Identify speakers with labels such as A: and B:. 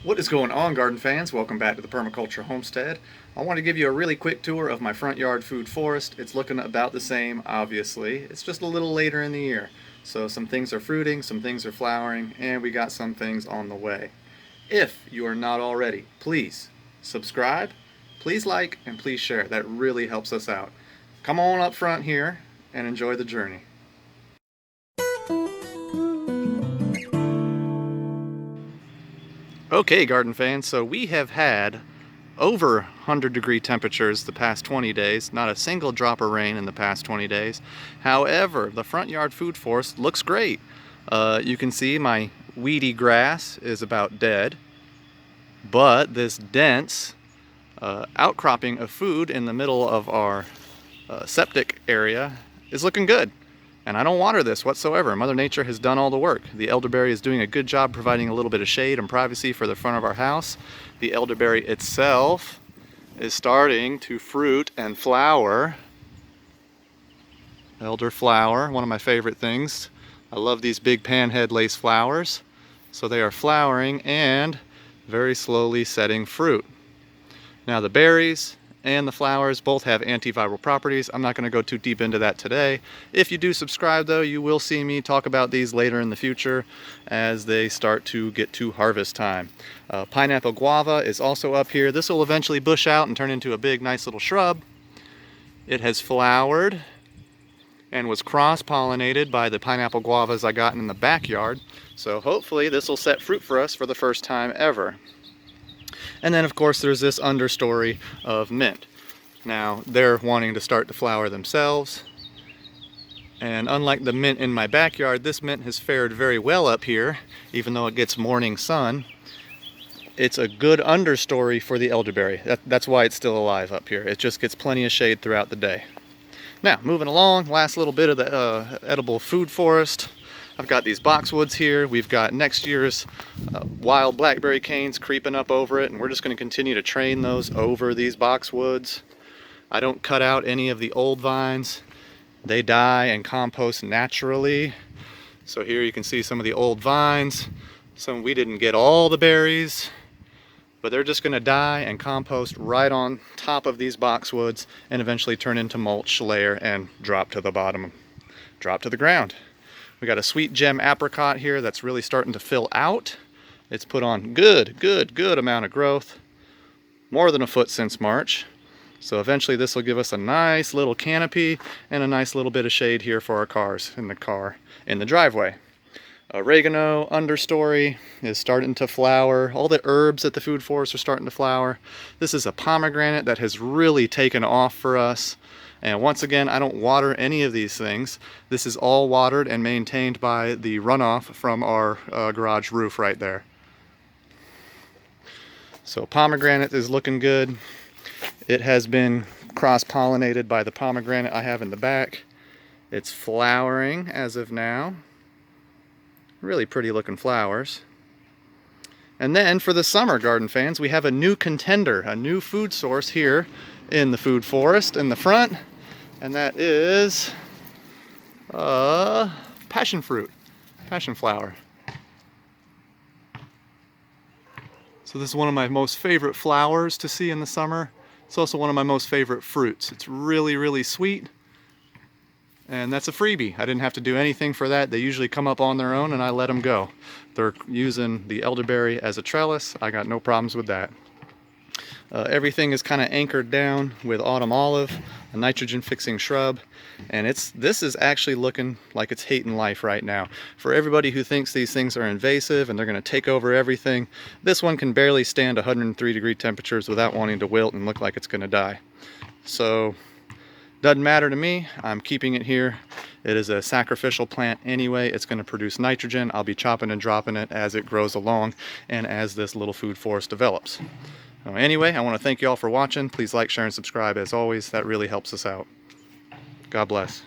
A: What is going on, garden fans? Welcome back to the Permaculture Homestead. I want to give you a really quick tour of my front yard food forest. It's looking about the same, obviously. It's just a little later in the year. So some things are fruiting, some things are flowering, and we got some things on the way. If you are not already, please subscribe, please like, and please share. That really helps us out. Come on up front here and enjoy the journey. Okay, garden fans, so we have had over 100-degree temperatures the past 20 days, not a single drop of rain in the past 20 days. However, the front yard food forest looks great. You can see my weedy grass is about dead, but this dense outcropping of food in the middle of our septic area is looking good. And I don't water this whatsoever. Mother Nature has done all the work. The elderberry is doing a good job providing a little bit of shade and privacy for the front of our house. The elderberry itself is starting to fruit and flower. Elderflower, one of my favorite things. I love these big panhead lace flowers. So they are flowering and very slowly setting fruit. Now the berries and the flowers both have antiviral properties. I'm not going to go too deep into that today. If you do subscribe though, you will see me talk about these later in the future as they start to get to harvest time. Pineapple guava is also up here. This will eventually bush out and turn into a big nice little shrub. It has flowered and was cross-pollinated by the pineapple guavas I got in the backyard. So hopefully this will set fruit for us for the first time ever. And then of course there's this understory of mint. Now they're wanting to start to flower themselves. And unlike the mint in my backyard, this mint has fared very well up here, even though it gets morning sun. It's a good understory for the elderberry. That's why it's still alive up here. It just gets plenty of shade throughout the day. Now, moving along, last little bit of the edible food forest. I've got these boxwoods here. We've got next year's wild blackberry canes creeping up over it, and we're just going to continue to train those over these boxwoods. I don't cut out any of the old vines. They die and compost naturally. So here you can see some of the old vines. Some we didn't get all the berries, but they're just going to die and compost right on top of these boxwoods and eventually turn into mulch layer and drop to the bottom, drop to the ground. We got a sweet Gem Apricot here that's really starting to fill out. It's put on good amount of growth, more than a foot since March. So eventually this will give us a nice little canopy and a nice little bit of shade here for our cars in the driveway. Oregano understory is starting to flower. All the herbs at the food forest are starting to flower. This is a pomegranate that has really taken off for us. And once again, I don't water any of these things. This is all watered and maintained by the runoff from our garage roof right there. So pomegranate is looking good. It has been cross-pollinated by the pomegranate I have in the back. It's flowering as of now. Really pretty looking flowers. And then for the summer, garden fans, we have a new contender, a new food source here in the food forest in the front. And that is passion fruit, passion flower. So this is one of my most favorite flowers to see in the summer. It's also one of my most favorite fruits. It's really sweet. And that's a freebie. I didn't have to do anything for that. They usually come up on their own and I let them go. They're using the elderberry as a trellis. I got no problems with that. Everything is kind of anchored down with autumn olive, a nitrogen fixing shrub, and this is actually looking like it's hating life right now. For everybody who thinks these things are invasive and they're going to take over everything, this one can barely stand 103-degree temperatures without wanting to wilt and look like it's going to die. So doesn't matter to me. I'm keeping it here. It is a sacrificial plant anyway. It's going to produce nitrogen. I'll be chopping and dropping it as it grows along and as this little food forest develops. Anyway, I want to thank you all for watching. Please like, share, and subscribe as always. That really helps us out. God bless.